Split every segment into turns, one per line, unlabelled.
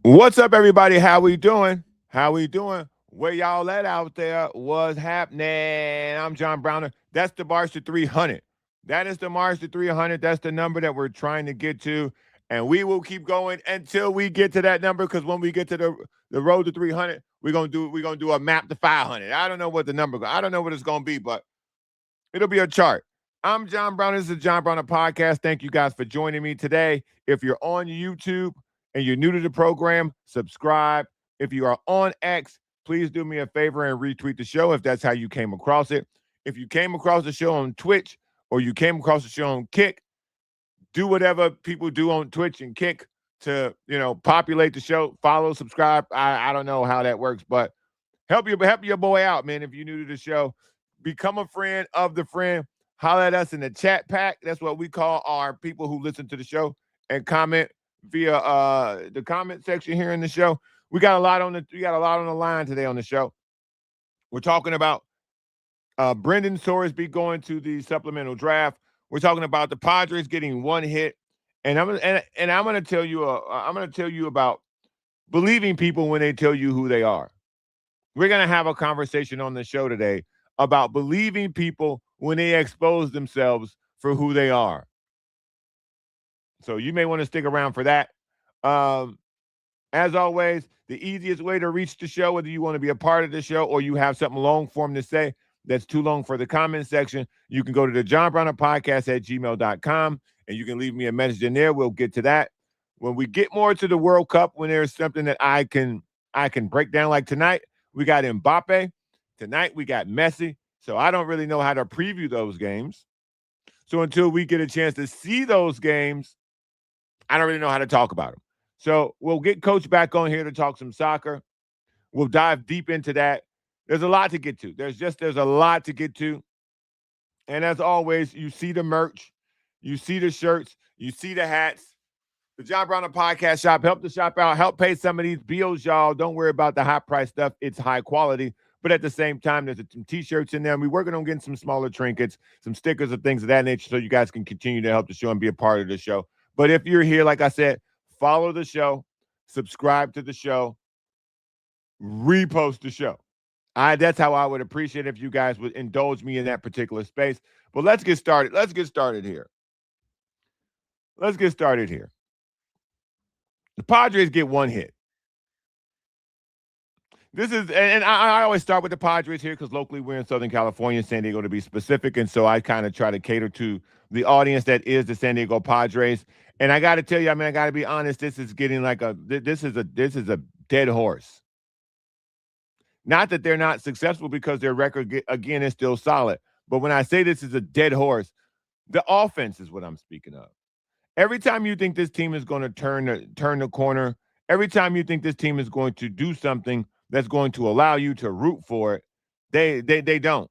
What's up, everybody? How we doing? How we doing? Where y'all at out there? What's happening? I'm John Browner. That's the March to 300. That is the March to 300. That's the number that we're trying to get to. And we will keep going until we get to that number, because when we get to the road to 300, we're gonna do a map to 500. I don't know what the number. I don't know what it's gonna be, but it'll be a chart. I'm John Brown. This is the John Browner Podcast. Thank you guys for joining me today. If you're on YouTube and you're new to the program, subscribe. If you are on X, please do me a favor and retweet the show if that's how you came across it. If you came across the show on Twitch or you came across the show on Kick, do whatever people do on Twitch and Kick to, populate the show. Follow, subscribe. I don't know how that works, but help your boy out, man. If you're new to the show, become a friend of the friend. Holler at us in the chat pack. That's what we call our people who listen to the show and comment via the comment section here in the show. We got a lot on the line today on the show. We're talking about Brendan Sorsby going to the supplemental draft. We're talking about the Padres getting one hit, and I'm going to tell you about believing people when they tell you who they are. We're going to have a conversation on the show today about believing people when they expose themselves for who they are. So you may want to stick around for that. As always, the easiest way to reach the show, whether you want to be a part of the show or you have something long form to say that's too long for the comment section, you can go to the John Browner Podcast at gmail.com and you can leave me a message in there. We'll get to that. When we get more to the World Cup, when there's something that I can break down, like tonight, we got Mbappe. Tonight, we got Messi. So I don't really know how to preview those games. So until we get a chance to see those games, I don't really know how to talk about them. So we'll get Coach back on here to talk some soccer. We'll dive deep into that. There's a lot to get to. There's a lot to get to. And as always, you see the merch. You see the shirts. You see the hats. The John Browner Podcast shop. Help the shop out. Help pay some of these bills, y'all. Don't worry about the high price stuff. It's high quality. But at the same time, there's some T-shirts in there. And we're working on getting some smaller trinkets, some stickers and things of that nature so you guys can continue to help the show and be a part of the show. But if you're here, like I said, follow the show, subscribe to the show, repost the show. That's how I would appreciate it if you guys would indulge me in that particular space. But let's get started. Let's get started here. The Padres get one hit. This is, and I always start with the Padres here because locally we're in Southern California, San Diego to be specific, and so I kind of try to cater to the audience that is the San Diego Padres. And I got to tell you, I got to be honest, this is getting like this is a dead horse. Not that they're not successful, because their record again is still solid. But when I say this is a dead horse, the offense is what I'm speaking of. Every time you think this team is going to turn the corner, every time you think this team is going to do something that's going to allow you to root for it, they don't.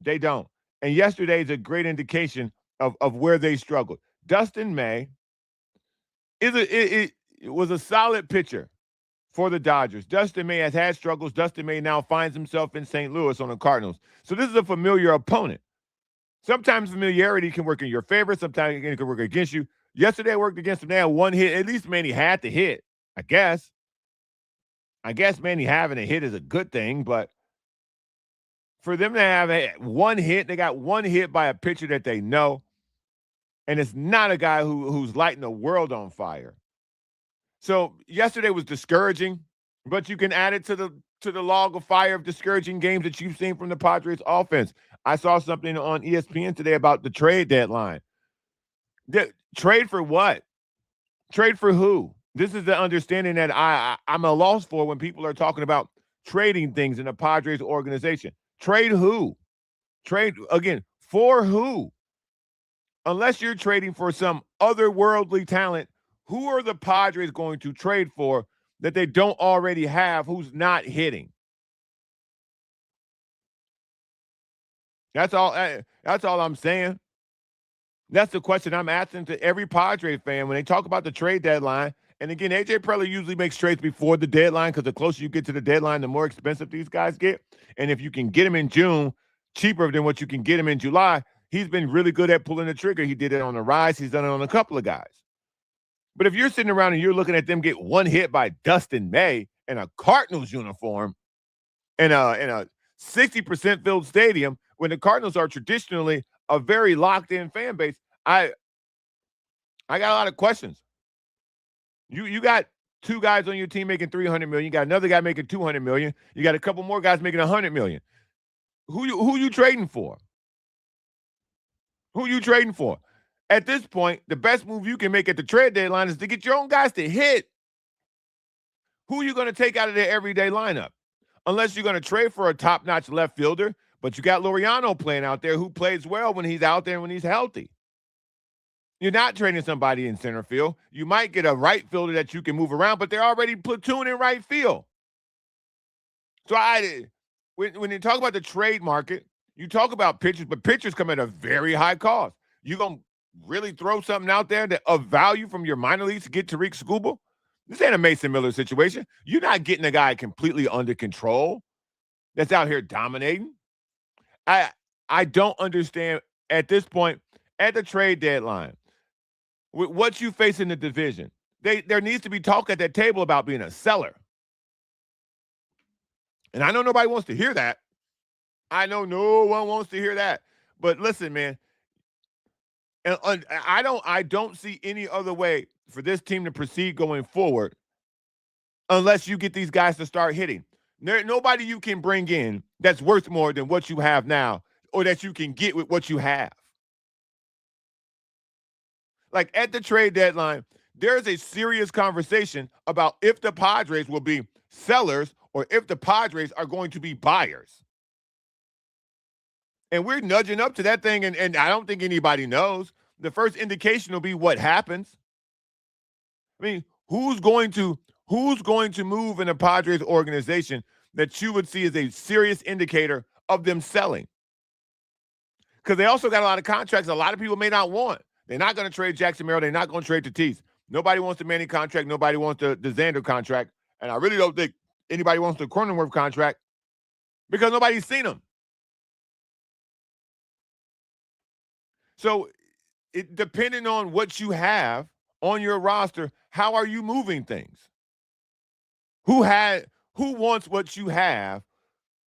They don't. And yesterday is a great indication of where they struggled. Dustin May was a solid pitcher for the Dodgers. Dustin May has had struggles. Dustin May now finds himself in St. Louis on the Cardinals. So this is a familiar opponent. Sometimes familiarity can work in your favor. Sometimes it can work against you. Yesterday worked against them. They had one hit. At least Manny had to hit, I guess. Manny having a hit is a good thing, but for them to have one hit, they got one hit by a pitcher that they know, and it's not a guy who's lighting the world on fire. So yesterday was discouraging, but you can add it to the log of fire of discouraging games that you've seen from the Padres offense. I saw something on ESPN today about the trade deadline. Trade for what? Trade for who? This is the understanding that I'm a loss for when people are talking about trading things in the Padres organization. Trade who? Trade, again, for who? Unless you're trading for some otherworldly talent, who are the Padres going to trade for that they don't already have who's not hitting? That's all. That's all I'm saying. That's the question I'm asking to every Padre fan when they talk about the trade deadline. And again, AJ Preller usually makes trades before the deadline because the closer you get to the deadline, the more expensive these guys get. And if you can get them in June cheaper than what you can get them in July, he's been really good at pulling the trigger. He did it on the Rise. He's done it on a couple of guys. But if you're sitting around and you're looking at them get one hit by Dustin May in a Cardinals uniform in a 60% filled stadium, when the Cardinals are traditionally a very locked-in fan base, I got a lot of questions. You got two guys on your team making $300 million. You got another guy making $200 million. You got a couple more guys making $100 million. Who you trading for? Who you trading for? At this point, the best move you can make at the trade deadline is to get your own guys to hit. Who are you going to take out of their everyday lineup? Unless you're going to trade for a top-notch left fielder, but you got Laureano playing out there who plays well when he's out there and when he's healthy. You're not trading somebody in center field. You might get a right fielder that you can move around, but they're already platoon in right field. So when you talk about the trade market, you talk about pitchers, but pitchers come at a very high cost. You going to really throw something out there that of value from your minor leagues to get Tariq Skubal? This ain't a Mason Miller situation. You're not getting a guy completely under control that's out here dominating. I don't understand at this point, at the trade deadline, with what you face in the division, there needs to be talk at that table about being a seller. And I know nobody wants to hear that. I know no one wants to hear that. But listen, man, and I don't see any other way for this team to proceed going forward unless you get these guys to start hitting. Nobody you can bring in that's worth more than what you have now or that you can get with what you have. Like at the trade deadline, there's a serious conversation about if the Padres will be sellers or if the Padres are going to be buyers. And we're nudging up to that thing, and I don't think anybody knows. The first indication will be what happens. I mean, who's going to move in a Padres organization that you would see as a serious indicator of them selling? Because they also got a lot of contracts a lot of people may not want. They're not going to trade Jackson Merrill. They're not going to trade Tatis. Nobody wants the Manny contract. Nobody wants the Xander contract. And I really don't think anybody wants the Cronenworth contract because nobody's seen them. So depending on what you have on your roster, how are you moving things? Who wants what you have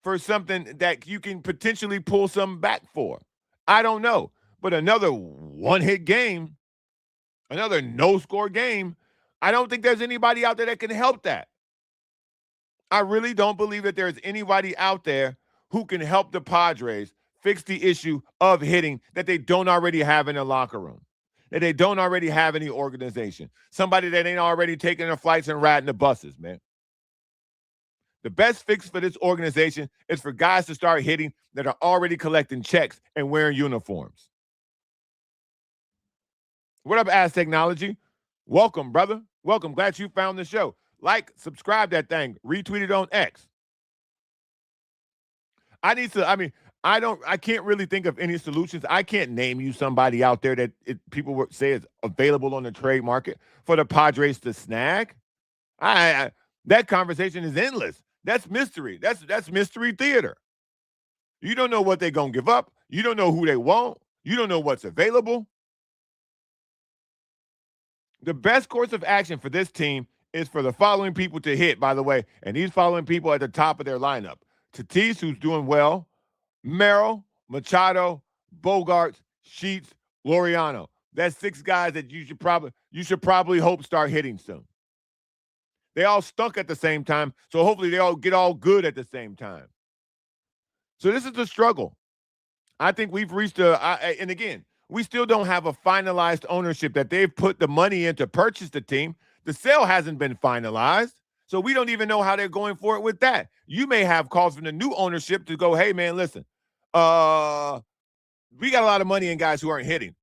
for something that you can potentially pull some back for? I don't know. But another one-hit game, another no-score game, I don't think there's anybody out there that can help that. I really don't believe that there's anybody out there who can help the Padres fix the issue of hitting that they don't already have in the locker room, that they don't already have any organization, somebody that ain't already taking the flights and riding the buses, man. The best fix for this organization is for guys to start hitting that are already collecting checks and wearing uniforms. What up, Ass Technology? Welcome, brother. Welcome. Glad you found the show. Like, subscribe that thing. Retweet it on X. I can't really think of any solutions. I can't name you somebody out there that people would say is available on the trade market for the Padres to snag. That conversation is endless. That's mystery. That's mystery theater. You don't know what they're going to give up. You don't know who they want. You don't know what's available. The best course of action for this team is for the following people to hit, by the way, and these following people at the top of their lineup. Tatis, who's doing well, Merrill, Machado, Bogarts, Sheets, Laureano. That's 6 guys that you should probably hope start hitting soon. They all stunk at the same time, so hopefully they all get all good at the same time. So this is the struggle. I think we've reached and again, we still don't have a finalized ownership that they've put the money in to purchase the team. The sale hasn't been finalized. So we don't even know how they're going for it with that. You may have calls from the new ownership to go, hey, man, listen, we got a lot of money in guys who aren't hitting.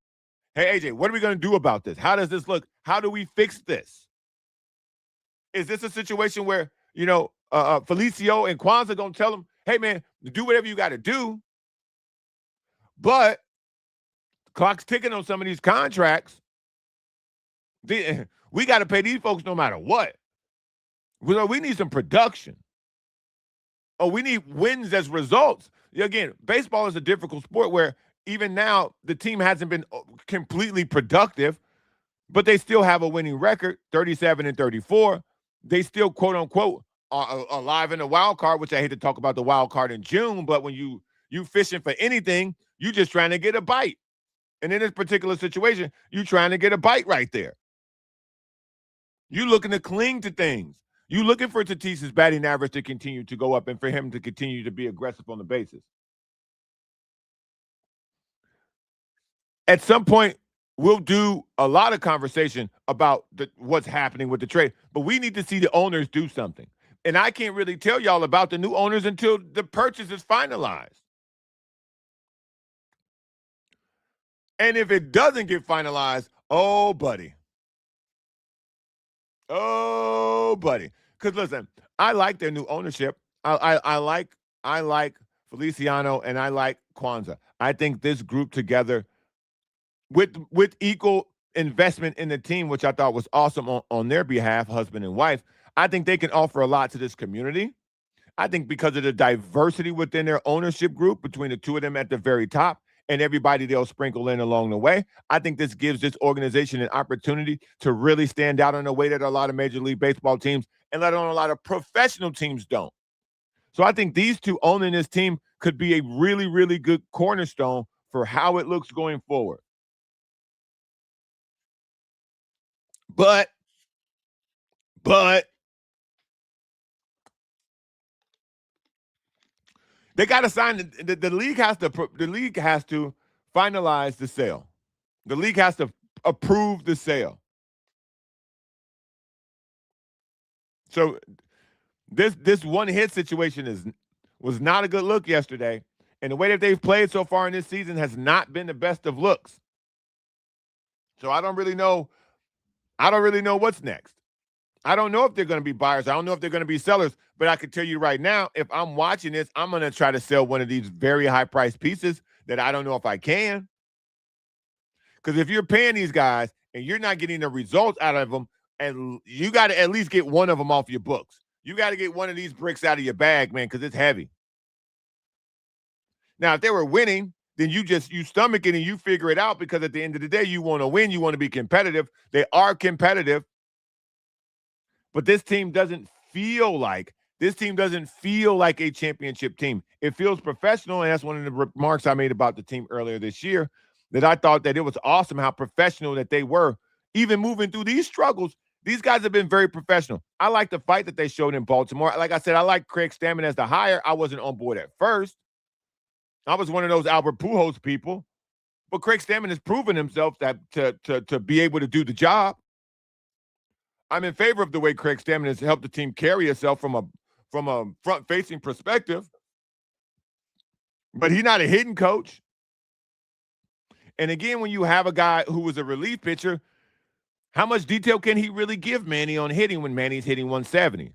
Hey, AJ, what are we going to do about this? How does this look? How do we fix this? Is this a situation where, Felicio and Kwanzaa going to tell them, hey, man, do whatever you got to do, but the clock's ticking on some of these contracts. We got to pay these folks no matter what. We need some production. Oh, we need wins as results. Again, baseball is a difficult sport where even now the team hasn't been completely productive, but they still have a winning record, 37-34. They still, quote unquote, are alive in the wild card, which I hate to talk about the wild card in June, but when you fishing for anything, you just trying to get a bite. And in this particular situation, you trying to get a bite right there. You looking to cling to things. You looking for Tatis's batting average to continue to go up and for him to continue to be aggressive on the bases. At some point, we'll do a lot of conversation about what's happening with the trade, but we need to see the owners do something. And I can't really tell y'all about the new owners until the purchase is finalized. And if it doesn't get finalized, oh, buddy. Oh, buddy. Because listen, I like their new ownership. I like Feliciano and I like Kwanzaa. I think this group together with equal investment in the team, which I thought was awesome on their behalf, husband and wife, I think they can offer a lot to this community. I think because of the diversity within their ownership group, between the two of them at the very top and everybody they'll sprinkle in along the way, I think this gives this organization an opportunity to really stand out in a way that a lot of Major League Baseball teams and let alone a lot of professional teams don't. So I think these two owning this team could be a really, really good cornerstone for how it looks going forward. But they got to sign the league has to finalize the sale. The league has to approve the sale. So this one hit situation was not a good look yesterday, and the way that they've played so far in this season has not been the best of looks. So I don't really know what's next. I don't know if they're going to be buyers. I don't know if they're going to be sellers, but I can tell you right now, if I'm watching this, I'm going to try to sell one of these very high-priced pieces that I don't know if I can. Because if you're paying these guys and you're not getting the results out of them, and you got to at least get one of them off your books. You got to get one of these bricks out of your bag, man, because it's heavy. Now, if they were winning, then you stomach it and you figure it out, because at the end of the day, you want to win. You want to be competitive. They are competitive. But this team doesn't feel like a championship team. It feels professional, and that's one of the remarks I made about the team earlier this year, that I thought that it was awesome how professional that they were. Even moving through these struggles, these guys have been very professional. I like the fight that they showed in Baltimore. Like I said, I like Craig Stammen as the hire. I wasn't on board at first. I was one of those Albert Pujols people. But Craig Stammen has proven himself that to be able to do the job. I'm in favor of the way Craig Stammen has helped the team carry itself from a front-facing perspective. But he's not a hitting coach. And again, when you have a guy who was a relief pitcher, how much detail can he really give Manny on hitting when Manny's hitting 170?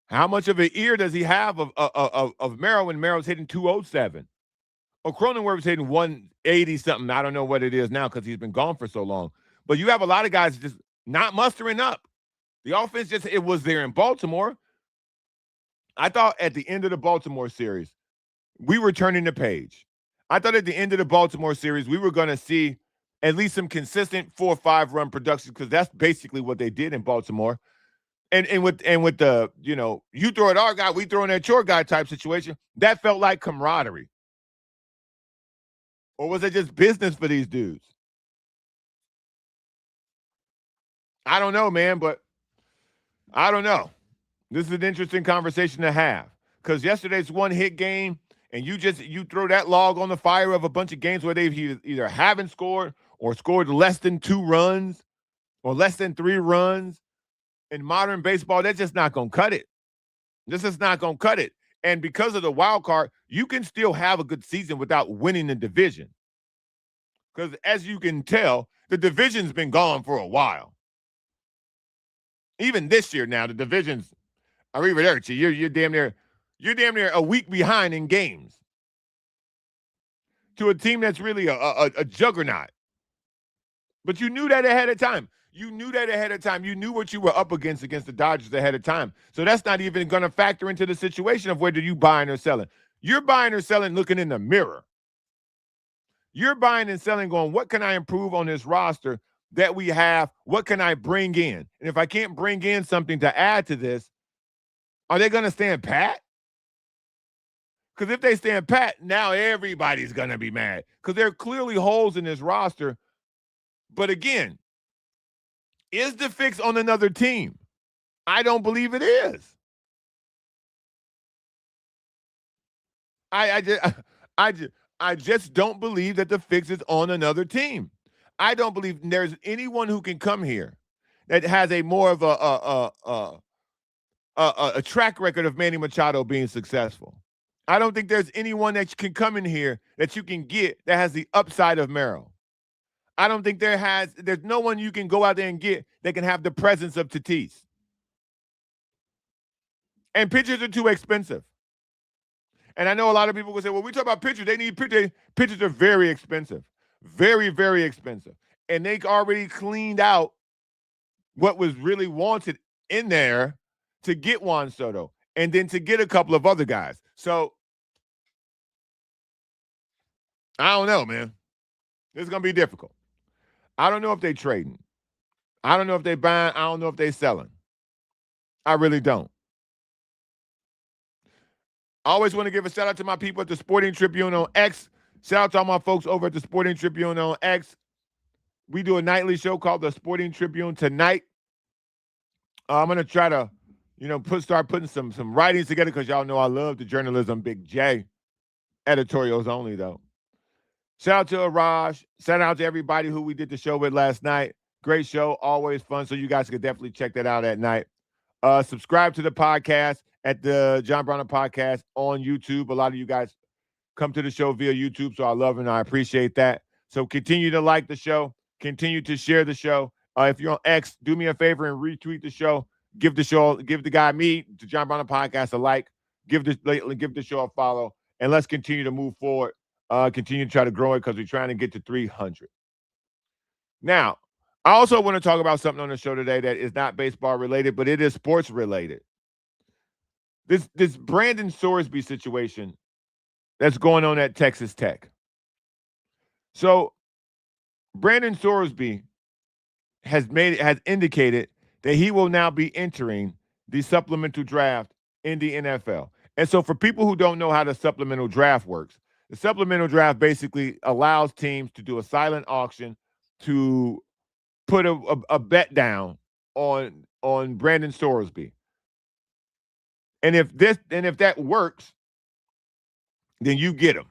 How much of an ear does he have of Merrill when Merrill's hitting 207? Or Cronenworth's hitting 180-something. I don't know what it is now because he's been gone for so long. But you have a lot of guys just not mustering up. The offense it was there in Baltimore. I thought at the end of the Baltimore series, we were turning the page. I thought at the end of the Baltimore series, we were going to see at least some consistent 4 or 5 run production, because that's basically what they did in Baltimore. And with the, you throw at our guy, we throw in at your guy type situation, that felt like camaraderie. Or was it just business for these dudes? I don't know, man, but I don't know. This is an interesting conversation to have, because yesterday's one hit game, and you throw that log on the fire of a bunch of games where they've either haven't scored or scored less than 2 runs or less than 3 runs. In modern baseball, that's just not going to cut it. This is not going to cut it. And because of the wild card, you can still have a good season without winning the division. Because as you can tell, the division's been gone for a while. Even this year now, the division's arrivederci. You're damn near a week behind in games to a team that's really a juggernaut. But you knew that ahead of time. You knew that ahead of time. You knew what you were up against the Dodgers ahead of time. So that's not even going to factor into the situation of whether you buying or selling. You're buying or selling looking in the mirror. You're buying and selling going, what can I improve on this roster that we have? What can I bring in? And if I can't bring in something to add to this, are they going to stand pat? Because if they stand pat, now everybody's going to be mad because there are clearly holes in this roster. But again, is the fix on another team? I don't believe it is. I just don't believe that the fix is on another team. I don't believe there's anyone who can come here that has a more of a track record of Manny Machado being successful. I don't think there's anyone that can come in here that you can get that has the upside of Merrill. I don't think there's no one you can go out there and get that can have the presence of Tatis. And pitchers are too expensive. And I know a lot of people will say, well, we talk about pitchers. They need pitchers. Pitchers are very expensive. Very, very expensive. And they already cleaned out what was really wanted in there to get Juan Soto and then to get a couple of other guys. So, I don't know, man. This is going to be difficult. I don't know if they're trading. I don't know if they're buying. I don't know if they're selling. I really don't. I always want to give a shout out to my people at the Sporting Tribune on X. Shout out to all my folks over at the Sporting Tribune on X. We do a nightly show called the Sporting Tribune tonight. I'm going to try to, start putting some writings together because y'all know I love the journalism, Big J. Editorials only, though. Shout out to Araj. Shout out to everybody who we did the show with last night. Great show, always fun. So you guys could definitely check that out at night. Subscribe to the podcast at the John Browner Podcast on YouTube. A lot of you guys come to the show via YouTube, so I love and I appreciate that. So continue to like the show. Continue to share the show. If you're on X, do me a favor and retweet the show. Give the guy, the John Browner Podcast, a like. Give the show a follow. And let's continue to move forward. Continue to try to grow it because we're trying to get to 300. Now, I also want to talk about something on the show today that is not baseball related, but it is sports related. This Brandon Sorsby situation that's going on at Texas Tech. So, Brandon Sorsby has indicated that he will now be entering the supplemental draft in the NFL. And so for people who don't know how the supplemental draft works, the supplemental draft basically allows teams to do a silent auction to put a bet down on Brandon Sorsby. And if that works, then you get him.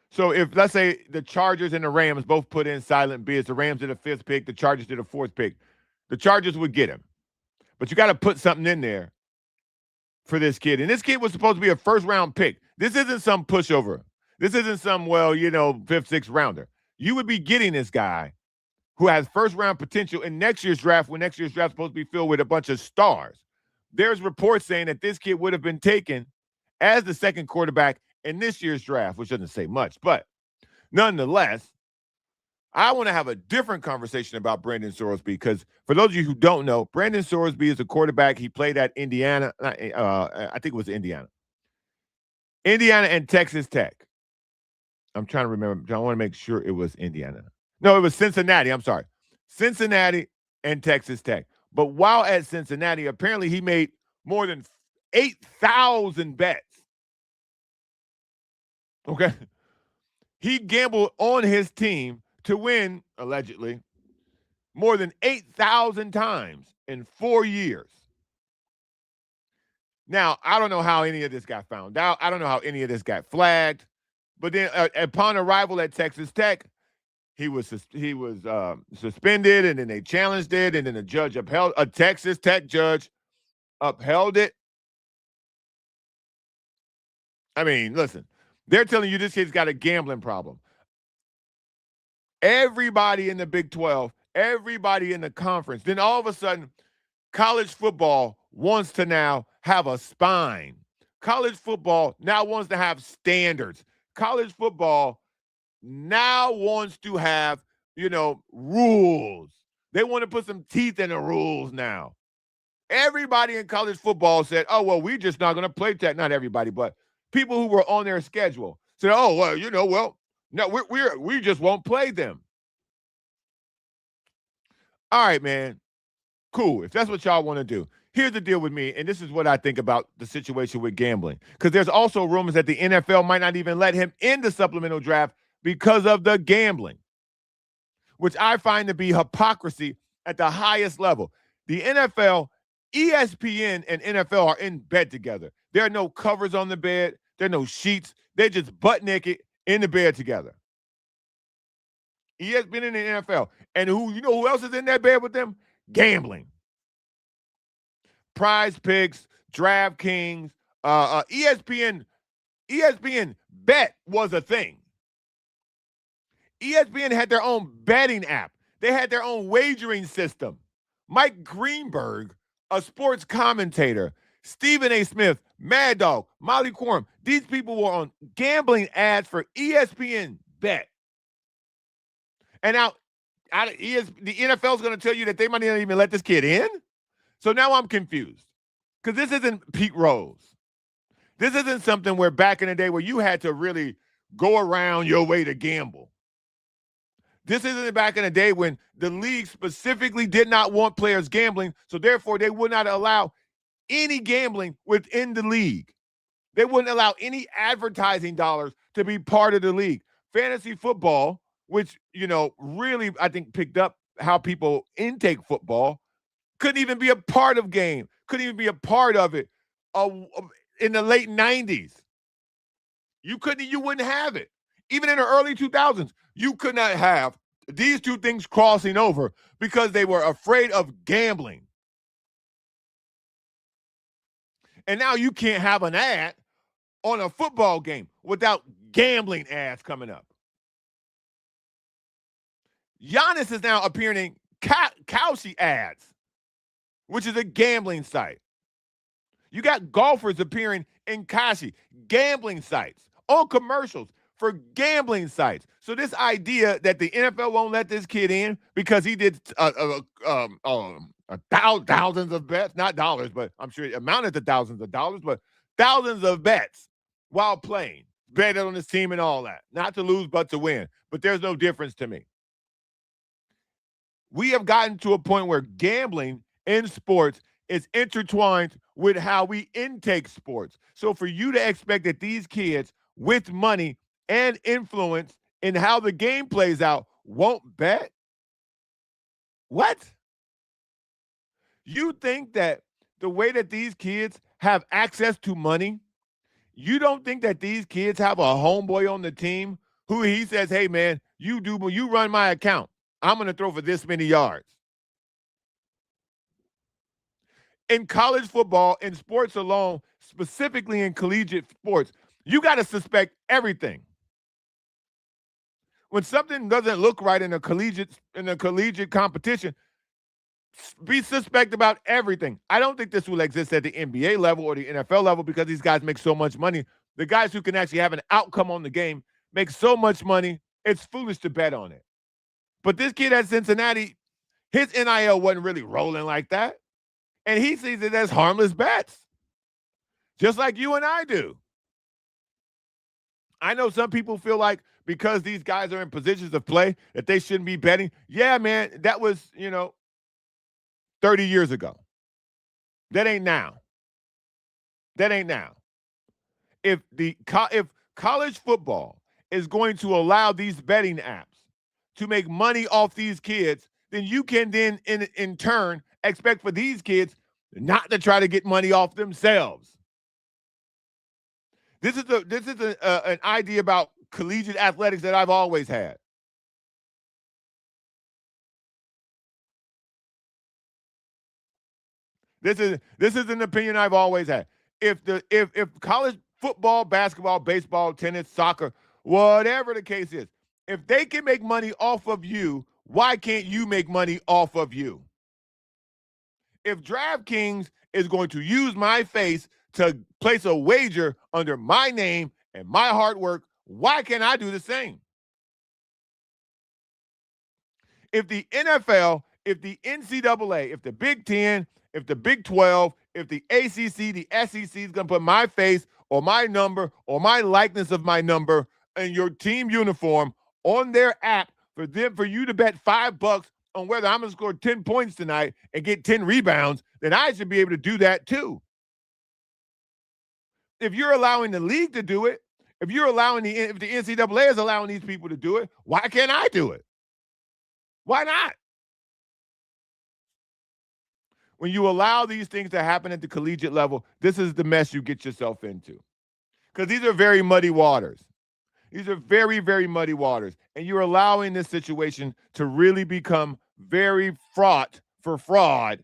So if, let's say, the Chargers and the Rams both put in silent bids, the Rams did a 5th pick, the Chargers did a 4th pick, the Chargers would get him. But you got to put something in there for this kid. And this kid was supposed to be a first-round pick. This isn't some pushover. This isn't some, 5th, 6th rounder. You would be getting this guy who has first-round potential in next year's draft when next year's draft is supposed to be filled with a bunch of stars. There's reports saying that this kid would have been taken as the second quarterback in this year's draft, which doesn't say much. But nonetheless, I want to have a different conversation about Brandon Sorsby because for those of you who don't know, Brandon Sorsby is a quarterback. He played at Indiana. I think it was Indiana. Indiana and Texas Tech. I'm trying to remember. I want to make sure it was Indiana. No, it was Cincinnati. I'm sorry. Cincinnati and Texas Tech. But while at Cincinnati, apparently he made more than 8,000 bets. Okay. He gambled on his team to win, allegedly, more than 8,000 times in 4 years. Now, I don't know how any of this got found out. I don't know how any of this got flagged. But then upon arrival at Texas Tech, He was suspended, and then they challenged it, and then the judge upheld, a Texas Tech judge upheld it. I mean, listen, they're telling you this kid's got a gambling problem. Everybody in the Big 12, everybody in the conference, then all of a sudden, college football wants to now have a spine. College football now wants to have standards. College football now wants to have, rules. They want to put some teeth in the rules now. Everybody in college football said, oh, well, we're just not going to play that. Not everybody, but people who were on their schedule said, oh, well, no, we just won't play them. All right, man. Cool. If that's what y'all want to do. Here's the deal with me, and this is what I think about the situation with gambling. Because there's also rumors that the NFL might not even let him in the supplemental draft because of the gambling, which I find to be hypocrisy at the highest level. The NFL, ESPN, and NFL are in bed together. There are no covers on the bed. There are no sheets. They're just butt naked in the bed together. ESPN and the NFL. And who else is in that bed with them? Gambling. Prize Picks, DraftKings, ESPN Bet was a thing. ESPN had their own betting app. They had their own wagering system. Mike Greenberg, a sports commentator, Stephen A. Smith, Mad Dog, Molly Quorum, these people were on gambling ads for ESPN Bet. And now the NFL is going to tell you that they might not even let this kid in? So now I'm confused, because this isn't Pete Rose. This isn't something where back in the day where you had to really go around your way to gamble. This isn't back in the day when the league specifically did not want players gambling, so therefore they would not allow any gambling within the league. They wouldn't allow any advertising dollars to be part of the league. Fantasy football, which, really, I think, picked up how people intake football, couldn't even be a part of game, couldn't even be a part of it in the late 90s. You wouldn't have it. Even in the early 2000s, you could not have these two things crossing over because they were afraid of gambling. And now you can't have an ad on a football game without gambling ads coming up. Giannis is now appearing in Kalshi ads, which is a gambling site. You got golfers appearing in Kashi, gambling sites, on commercials for gambling sites. So this idea that the NFL won't let this kid in because he did thousands of bets, not dollars, but I'm sure it amounted to thousands of dollars, but thousands of bets while playing, betting on his team and all that. Not to lose, but to win. But there's no difference to me. We have gotten to a point where gambling in sports is intertwined with how we intake sports. So for you to expect that these kids with money and influence in how the game plays out won't bet? What? You think that the way that these kids have access to money, you don't think that these kids have a homeboy on the team who he says, hey, man, you run my account. I'm going to throw for this many yards. In college football, in sports alone, specifically in collegiate sports, you got to suspect everything. When something doesn't look right in a collegiate competition, be suspect about everything. I don't think this will exist at the NBA level or the NFL level because these guys make so much money. The guys who can actually have an outcome on the game make so much money, it's foolish to bet on it. But this kid at Cincinnati, his NIL wasn't really rolling like that. And he sees it as harmless bets, just like you and I do. I know some people feel like because these guys are in positions of play that they shouldn't be betting. Yeah, man, that was, 30 years ago. That ain't now. If college football is going to allow these betting apps to make money off these kids, then you can then in turn expect for these kids not to try to get money off themselves. This is an idea about collegiate athletics that I've always had. This is an opinion I've always had. If college football, basketball, baseball, tennis, soccer, whatever the case is, if they can make money off of you, why can't you make money off of you? If DraftKings is going to use my face to place a wager under my name and my hard work, why can't I do the same? If the NFL, if the NCAA, if the Big Ten, if the Big 12, if the ACC, the SEC is going to put my face or my number or my likeness of my number in your team uniform on their app for you to bet $5 on whether I'm going to score 10 points tonight and get 10 rebounds, then I should be able to do that too. If you're allowing the league to do it, if the NCAA is allowing these people to do it, why can't I do it? Why not? When you allow these things to happen at the collegiate level, this is the mess you get yourself into. Because these are very muddy waters. These are very, very muddy waters. And you're allowing this situation to really become very fraught for fraud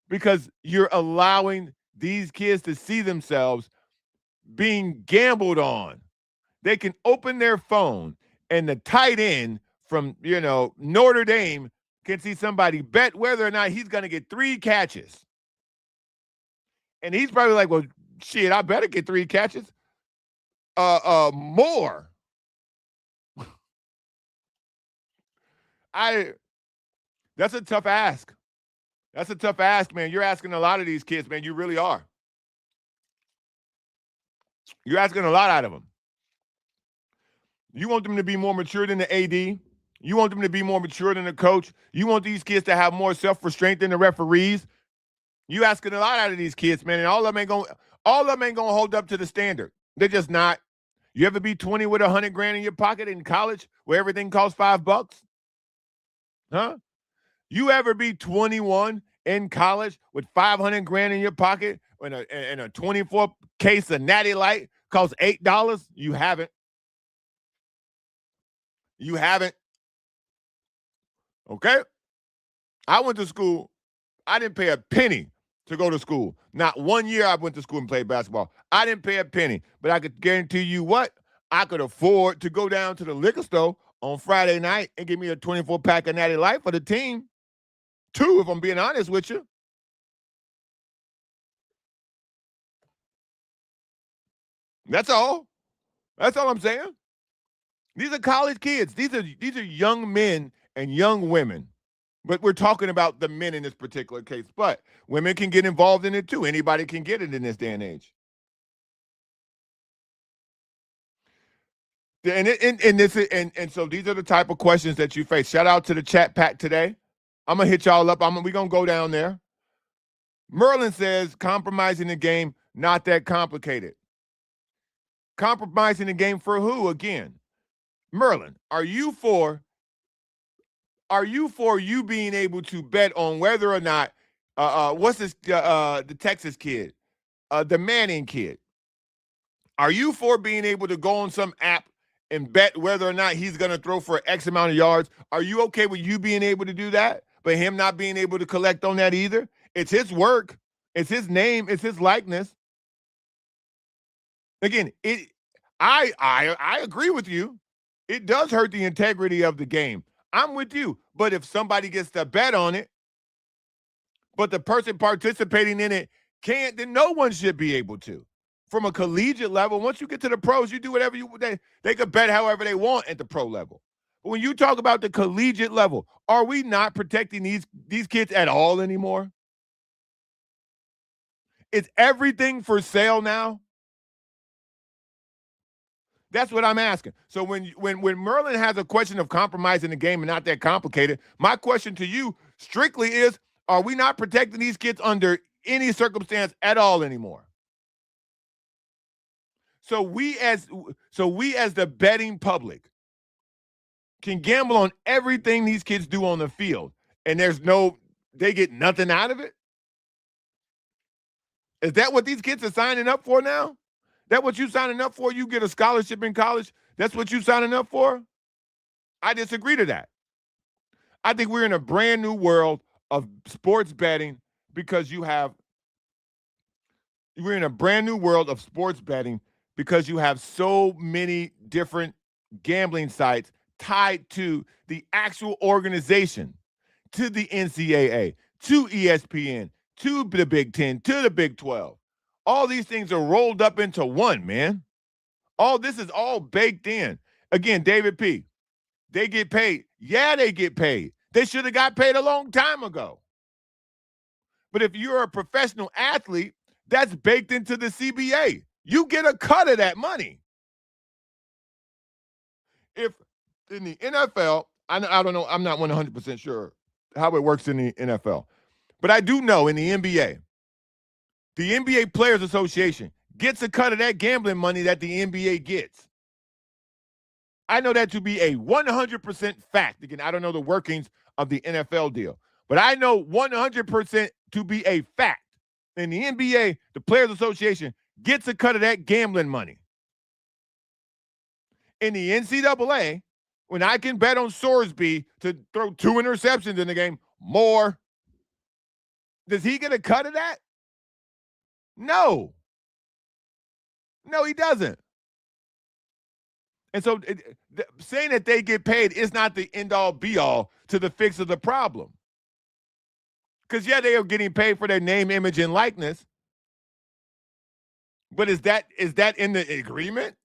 because you're allowing these kids to see themselves being gambled on. They can open their phone and the tight end from, Notre Dame can see somebody bet whether or not he's going to get 3 catches. And he's probably like, well, shit, I better get 3 catches. More. That's a tough ask. That's a tough ask, man. You're asking a lot of these kids, man. You really are. You're asking a lot out of them. You want them to be more mature than the AD. You want them to be more mature than the coach. You want these kids to have more self-restraint than the referees. You asking a lot out of these kids, man, and all of them ain't gonna hold up to the standard. They're just not. You ever be 20 with $100,000 in your pocket in college where everything costs $5? Huh? You ever be 21 in college with $500,000 in your pocket and a 24 case of Natty Light costs $8? You haven't. You haven't. Okay? I went to school. I didn't pay a penny to go to school. Not 1 year I went to school and played basketball. I didn't pay a penny. But I could guarantee you what? I could afford to go down to the liquor store on Friday night and give me a 24-pack of Natty Light for the team. 2, if I'm being honest with you. That's all. That's all I'm saying. These are college kids. These are young men and young women. But we're talking about the men in this particular case. But women can get involved in it too. Anybody can get it in this day and age. And so these are the type of questions that you face. Shout out to the chat pack today. I'm gonna hit y'all up. We're gonna go down there. Merlin says compromising the game, not that complicated. Compromising the game for who again? Merlin, are you for you being able to bet on whether or not what's this the Texas kid, the Manning kid? Are you for being able to go on some app and bet whether or not he's going to throw for X amount of yards? Are you okay with you being able to do that, but him not being able to collect on that either? It's his work. It's his name. It's his likeness. Again, I agree with you. It does hurt the integrity of the game. I'm with you. But if somebody gets to bet on it, but the person participating in it can't, then no one should be able to. From a collegiate level, once you get to the pros, you do whatever they could bet however they want at the pro level. But when you talk about the collegiate level, are we not protecting these kids at all anymore? Is everything for sale now? That's what I'm asking. So when Merlin has a question of compromising the game and not that complicated, my question to you strictly is, are we not protecting these kids under any circumstance at all anymore? So we as the betting public can gamble on everything these kids do on the field, and they get nothing out of it? Is that what these kids are signing up for now? That what you signing up for? You get a scholarship in college? That's what you signing up for? I disagree to that. I think we're in a brand new world of sports betting because we're in a brand new world of sports betting because you have so many different gambling sites tied to the actual organization, to the NCAA, to ESPN, to the Big Ten, to the Big 12. All these things are rolled up into one, man. All this is all baked in. Again, David P., they get paid. Yeah, they get paid. They should have got paid a long time ago. But if you're a professional athlete, that's baked into the CBA. You get a cut of that money. If in the NFL, I don't know, I'm not 100% sure how it works in the NFL. But I do know in the NBA, the NBA Players Association gets a cut of that gambling money that the NBA gets. I know that to be a 100% fact. Again, I don't know the workings of the NFL deal, but I know 100% to be a fact. In the NBA, the Players Association gets a cut of that gambling money. In the NCAA, when I can bet on Sorsby to throw 2 interceptions in the game, more, does he get a cut of that? No. No, he doesn't. And so saying that they get paid is not the end-all, be-all to the fix of the problem. Because, yeah, they are getting paid for their name, image, and likeness. But is that in the agreement?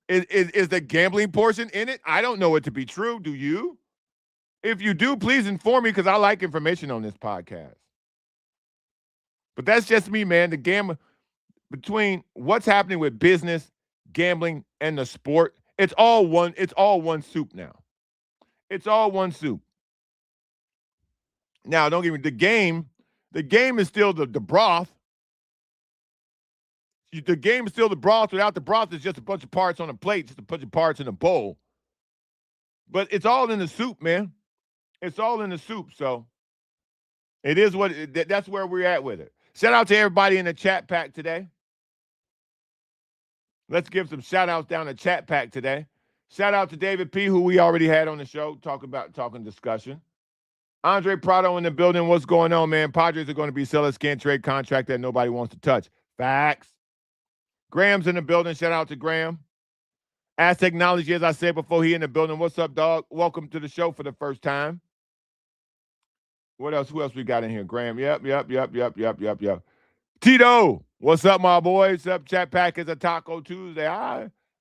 Is the gambling portion in it? I don't know it to be true. Do you? If you do, please inform me because I like information on this podcast. But that's just me, man. The gamble between what's happening with business, gambling, and the sport, it's all one soup now. It's all one soup. Now, don't get me, the game is still the broth. The game is still the broth. Without the broth, it's just a bunch of parts on a plate, just a bunch of parts in a bowl. But it's all in the soup, man. It's all in the soup. So it is that's where we're at with it. Shout out to everybody in the chat pack today. Let's give some shout outs down the chat pack today. Shout out to David P., who we already had on the show, talking discussion. Andre Prado in the building. What's going on, man? Padres are going to be selling scan trade contract that nobody wants to touch. Facts. Graham's in the building. Shout out to Graham. As Technology, as I said before, he in the building. What's up, dog? Welcome to the show for the first time. What else? Who else we got in here? Graham. Yep. Tito, what's up, my boy? What's up, Chat Pack? It's a Taco Tuesday.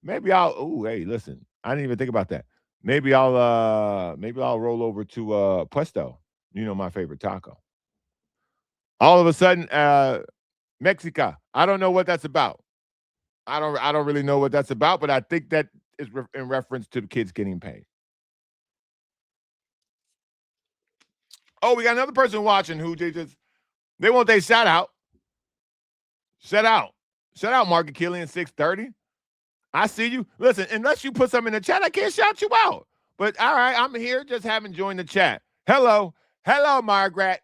Hey, listen. I didn't even think about that. Maybe I'll roll over to Puesto. You know, my favorite taco. All of a sudden, Mexica. I don't know what that's about. I don't really know what that's about, but I think that is in reference to the kids getting paid. Oh, we got another person watching who they want their shout out. Shout out, Market Killian 630. I see you. Listen, unless you put something in the chat, I can't shout you out. But all right, I'm here. Just haven't joined the chat. Hello, Margaret.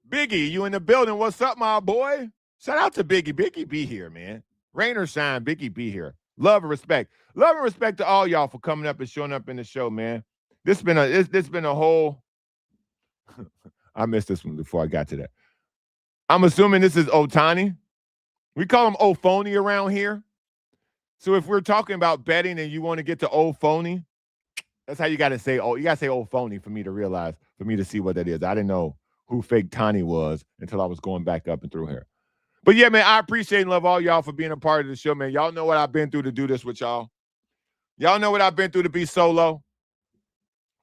Biggie, you in the building? What's up, my boy? Shout out to Biggie. Biggie be here, man. Rain or shine, Biggie be here. Love and respect. Love and respect to all y'all for coming up and showing up in the show, man. This been a whole. I missed this one before I got to that. I'm assuming this is Otani. We call him old phony around here. So if we're talking about betting and you want to get to old phony, that's how you got to say, you got to say old phony for me to see what that is. I didn't know who fake Tani was until I was going back up and through here. But yeah, man, I appreciate and love all y'all for being a part of the show, man. Y'all know what I've been through to do this with y'all. Y'all know what I've been through to be solo.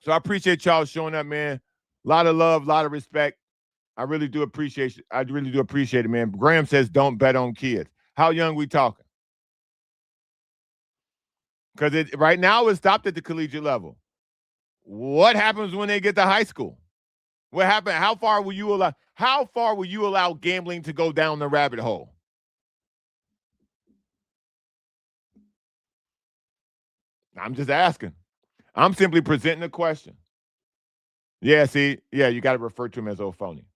So I appreciate y'all showing up, man. A lot of love, a lot of respect. I really do appreciate it. I really do appreciate it, man. Graham says don't bet on kids. How young we talking? Because right now it's stopped at the collegiate level. What happens when they get to high school? What happened? How far will you allow gambling to go down the rabbit hole? I'm just asking. I'm simply presenting a question. Yeah, see, yeah, you got to refer to him as old phony.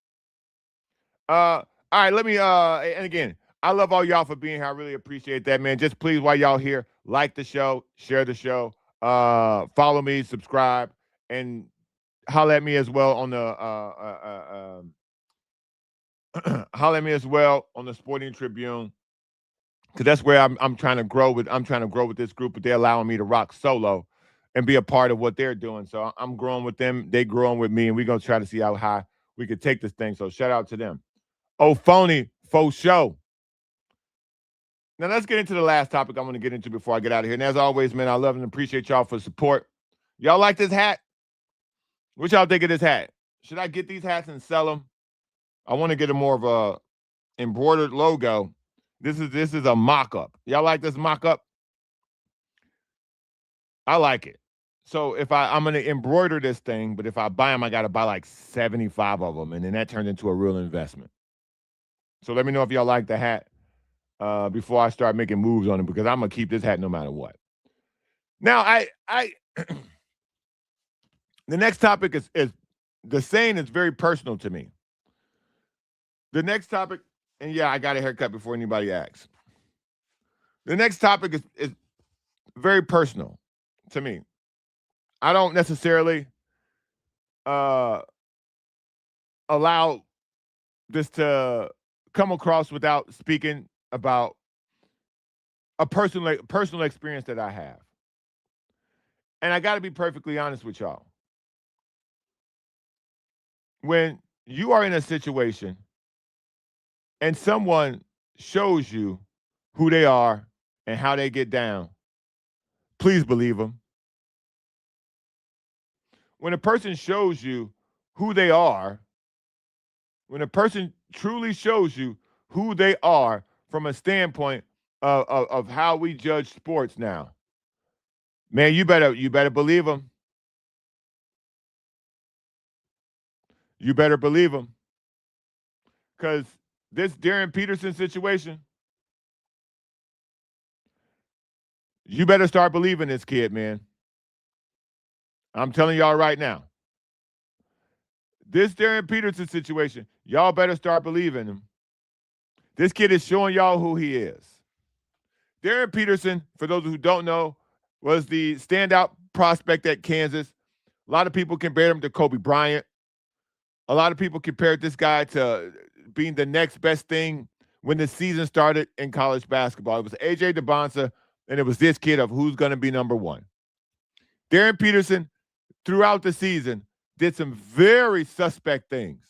All right, let me and again, I love all y'all for being here. I really appreciate that, man. Just please, while y'all here, like the show, share the show, follow me, subscribe, and holler at me as well on the holler at me as well on the Sporting Tribune, because that's where I'm trying to grow with. I'm trying to grow with this group, but they're allowing me to rock solo and be a part of what they're doing. So I'm growing with them. They growing with me, and we're gonna try to see how high we could take this thing. So shout out to them. Oh, phony faux show. Now let's get into the last topic I'm going to get into before I get out of here. And as always, man, I love and appreciate y'all for support. Y'all like this hat? What y'all think of this hat? Should I get these hats and sell them? I want to get a more of a embroidered logo. This is a mock-up. Y'all like this mock-up? I like it. So if I'm going to embroider this thing, but if I buy them, I got to buy like 75 of them, and then that turns into a real investment. So let me know if y'all like the hat before I start making moves on it, because I'm gonna keep this hat no matter what. Now, I the next topic is the saying is very personal to me. The next topic, and yeah, I got a haircut before anybody asks. The next topic is very personal to me. I don't necessarily allow this to come across without speaking about a personal experience that I have. And I got to be perfectly honest with y'all. When you are in a situation and someone shows you who they are and how they get down, please believe them. When a person shows you who they are, when a person truly shows you who they are from a standpoint of how we judge sports now, man, you better believe them. You better believe them. Because this Darren Peterson situation, you better start believing this kid, man. I'm telling y'all right now. This Darren Peterson situation, y'all better start believing him. This kid is showing y'all who he is. Darren Peterson, for those who don't know, was the standout prospect at Kansas. A lot of people compared him to Kobe Bryant. A lot of people compared this guy to being the next best thing when the season started in college basketball. It was A.J. DeBonsa, and it was this kid of who's going to be number one. Darren Peterson, throughout the season, did some very suspect things.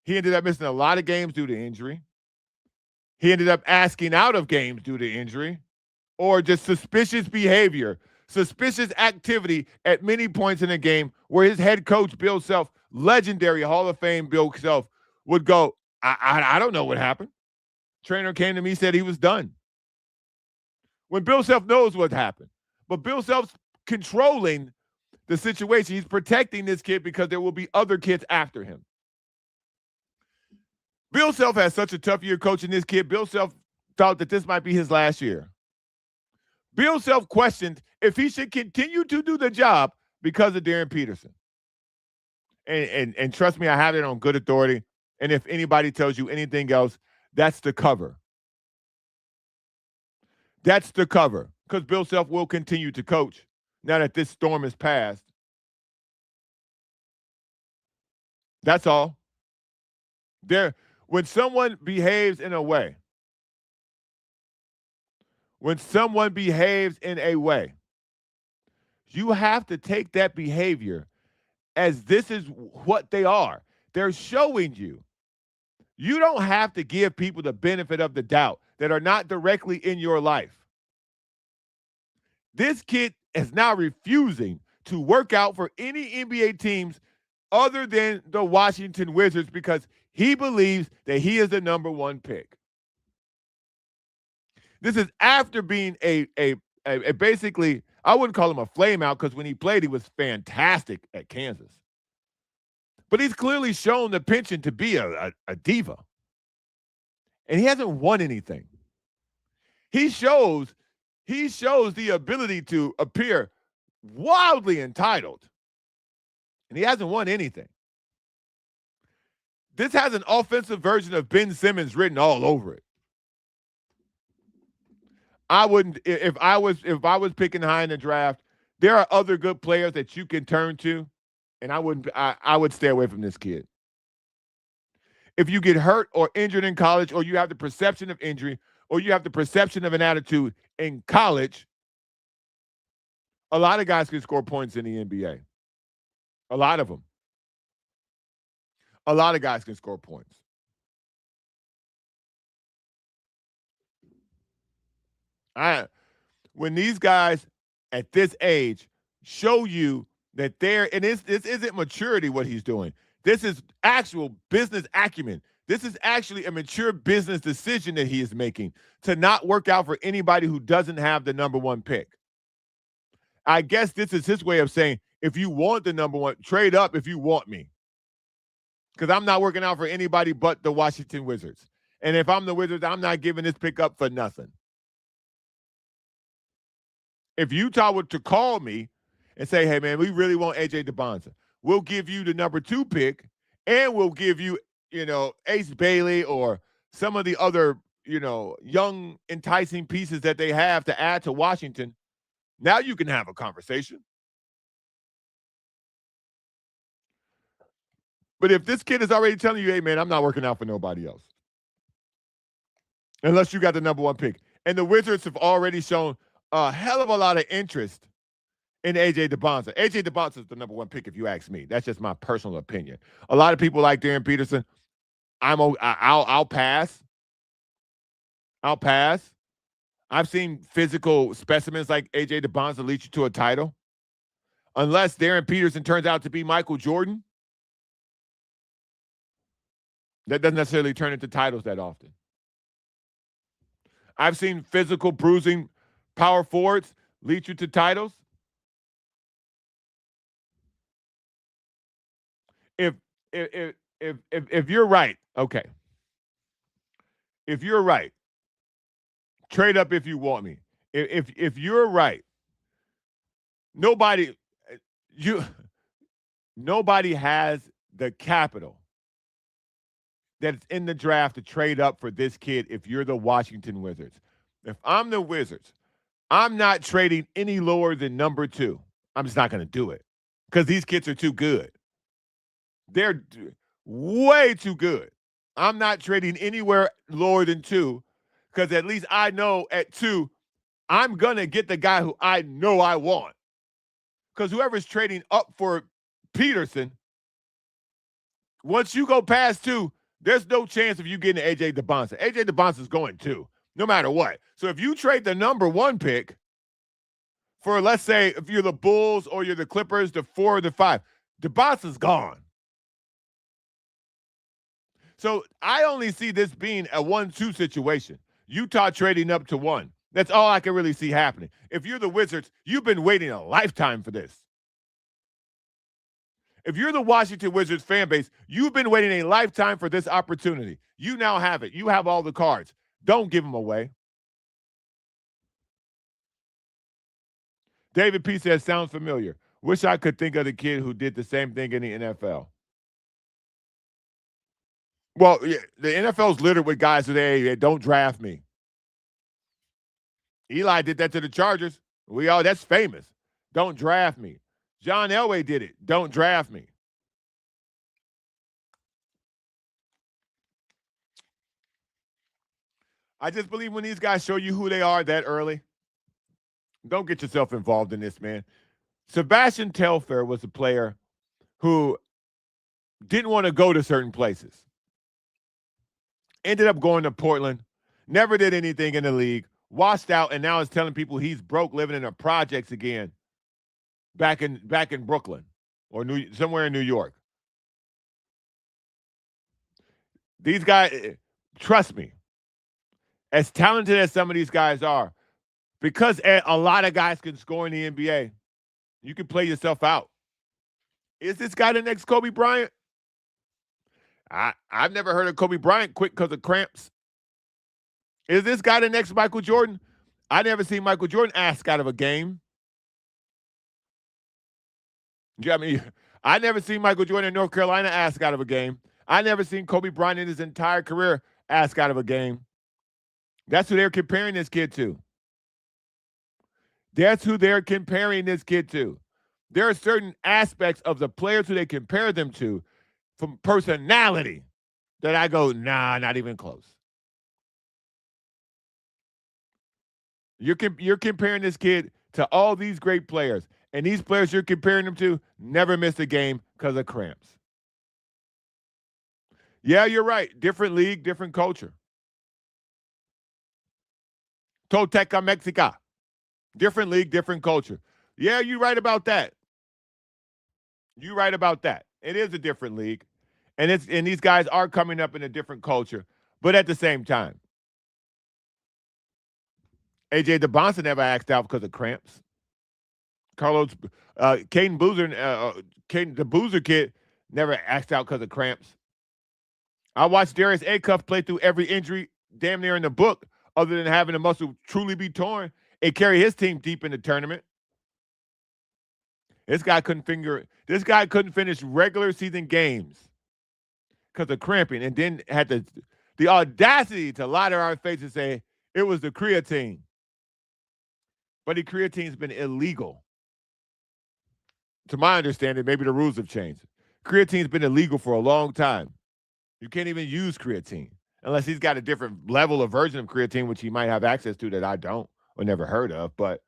He ended up missing a lot of games due to injury. He ended up asking out of games due to injury or just suspicious behavior, suspicious activity at many points in the game where his head coach, Bill Self, legendary Hall of Fame Bill Self, would go, I don't know what happened. Trainer came to me, said he was done. When Bill Self knows what happened. But Bill Self's controlling the situation. He's protecting this kid because there will be other kids after him. Bill Self has such a tough year coaching this kid. Bill Self thought that this might be his last year. Bill Self questioned if he should continue to do the job because of Darren Peterson. And trust me, I have it on good authority. And if anybody tells you anything else, that's the cover. That's the cover. Because Bill Self will continue to coach now that this storm is past. That's all. When someone behaves in a way, you have to take that behavior as this is what they are. They're showing you. You don't have to give people the benefit of the doubt that are not directly in your life. This kid is now refusing to work out for any NBA teams other than the Washington Wizards because he believes that he is the number one pick. This is after being a basically, I wouldn't call him a flame out because when he played, he was fantastic at Kansas. But he's clearly shown the penchant to be a diva. And he hasn't won anything. He shows the ability to appear wildly entitled. And he hasn't won anything. This has an offensive version of Ben Simmons written all over it. I wouldn't, if I was picking high in the draft, there are other good players that you can turn to, and I would stay away from this kid. if you get hurt or injured in college, or you have the perception of injury, or you have the perception of an attitude in college, a lot of guys can score points in the NBA. A lot of them. A lot of guys can score points. When these guys at this age show you that and this isn't maturity what he's doing. This is actual business acumen. This is actually a mature business decision that he is making to not work out for anybody who doesn't have the number one pick. I guess this is his way of saying, if you want the number one, trade up if you want me. Because I'm not working out for anybody but the Washington Wizards. And if I'm the Wizards, I'm not giving this pick up for nothing. If Utah were to call me and say, hey, man, we really want A.J. DeBonza, we'll give you the number 2 pick, and we'll give you, Ace Bailey or some of the other, young, enticing pieces that they have to add to Washington, now you can have a conversation. But if this kid is already telling you, hey, man, I'm not working out for nobody else, unless you got the number 1 pick, and the Wizards have already shown a hell of a lot of interest in A.J. DeBonza. A.J. DeBonza is the number 1 pick, if you ask me. That's just my personal opinion. A lot of people like Darren Peterson. I'll pass. I'll pass. I've seen physical specimens like A.J. DeBonza lead you to a title. Unless Darren Peterson turns out to be Michael Jordan, that doesn't necessarily turn into titles that often. I've seen physical, bruising power forwards lead you to titles. If you're right, okay. If you're right, trade up if you want me. If you're right, nobody has the capital that's in the draft to trade up for this kid if you're the Washington Wizards. If I'm the Wizards, I'm not trading any lower than number 2. I'm just not going to do it because these kids are too good. They're way too good. I'm not trading anywhere lower than 2 because at least I know at 2, I'm going to get the guy who I know I want. Because whoever's trading up for Peterson, once you go past 2, there's no chance of you getting A.J. DeBonza. A.J. DeBonza is going 2, no matter what. So if you trade the number 1 pick for, let's say, if you're the Bulls or you're the Clippers, the 4 or the 5, DeBonza's gone. So I only see this being a 1-2 situation. Utah trading up to 1. That's all I can really see happening. If you're the Wizards, you've been waiting a lifetime for this. If you're the Washington Wizards fan base, you've been waiting a lifetime for this opportunity. You now have it. You have all the cards. Don't give them away. David P. says, sounds familiar. Wish I could think of the kid who did the same thing in the NFL. Well, yeah, the NFL's littered with guys who they don't draft me. Eli did that to the Chargers. That's famous. Don't draft me. John Elway did it. Don't draft me. I just believe when these guys show you who they are that early, don't get yourself involved in this, man. Sebastian Telfair was a player who didn't want to go to certain places. Ended up going to Portland, never did anything in the league, washed out, and now is telling people he's broke living in the projects again back in Brooklyn or somewhere in New York. These guys, trust me, as talented as some of these guys are, because a lot of guys can score in the NBA, you can play yourself out. Is this guy the next Kobe Bryant? I've never heard of Kobe Bryant quit because of cramps. Is this guy the next Michael Jordan? I never seen Michael Jordan ask out of a game. I mean, I never seen Michael Jordan in North Carolina ask out of a game. I never seen Kobe Bryant in his entire career ask out of a game. That's who they're comparing this kid to. That's who they're comparing this kid to. There are certain aspects of the players who they compare them to from personality that I go, nah, not even close. You're comparing this kid to all these great players, and these players you're comparing them to never missed a game because of cramps. Yeah, you're right. Different league, different culture. Tolteca Mexica. Different league, different culture. Yeah, you're right about that. You're right about that. It is a different league. And these guys are coming up in a different culture. But at the same time, AJ DeBonson never asked out because of cramps. Carlos, Caden Boozer, the Boozer kid, never asked out because of cramps. I watched Darius Acuff play through every injury damn near in the book, other than having a muscle truly be torn and carry his team deep in the tournament. This guy couldn't finish regular season games because of cramping, and then had the audacity to lie to our face and say it was the creatine. But the creatine's been illegal. To my understanding, maybe the rules have changed. Creatine's been illegal for a long time. You can't even use creatine unless he's got a different level of version of creatine, which he might have access to that I don't or never heard of. But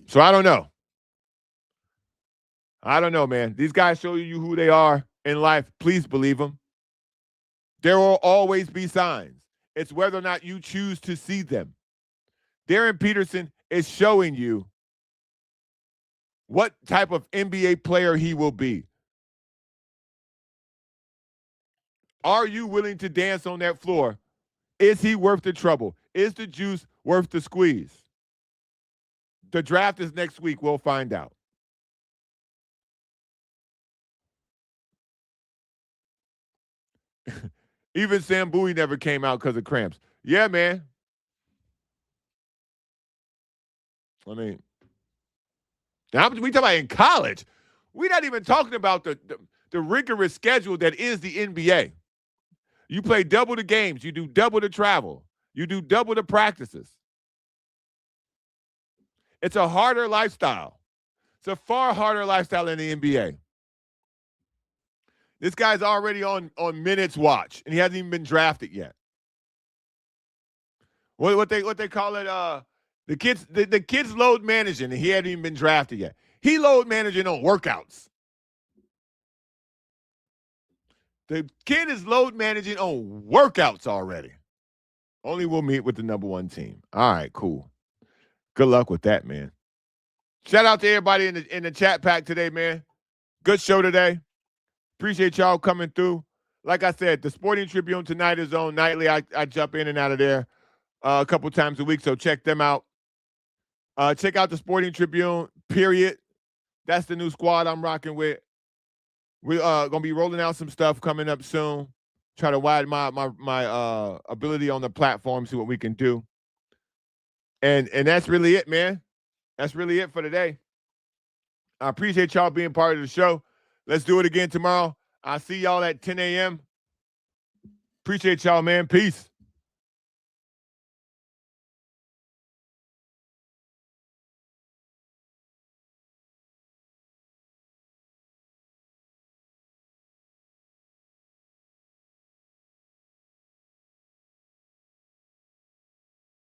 so I don't know. I don't know, man. These guys show you who they are in life. Please believe them. There will always be signs. It's whether or not you choose to see them. Darren Peterson is showing you what type of NBA player he will be. Are you willing to dance on that floor? Is he worth the trouble? Is the juice worth the squeeze? The draft is next week. We'll find out. Even Sam Bowie never came out because of cramps. Yeah, man. I mean, now we talk about in college. We're not even talking about the rigorous schedule that is the NBA. You play double the games. You do double the travel. You do double the practices. It's a harder lifestyle. It's a far harder lifestyle than the NBA. This guy's already on minutes watch, and he hasn't even been drafted yet. What they call it? The kids load managing, and he hadn't even been drafted yet. He load managing on workouts. The kid is load managing on workouts already. Only we'll meet with the number one team. All right, cool. Good luck with that, man. Shout out to everybody in the chat pack today, man. Good show today. Appreciate y'all coming through. Like I said, the Sporting Tribune tonight is on nightly. I jump in and out of there a couple times a week, so check them out. Check out the Sporting Tribune, period. That's the new squad I'm rocking with. We're gonna be rolling out some stuff coming up soon. Try to widen my ability on the platform, see what we can do. And that's really it, man. That's really it for today. I appreciate y'all being part of the show. Let's do it again tomorrow. I'll see y'all at 10 a.m. Appreciate y'all, man. Peace.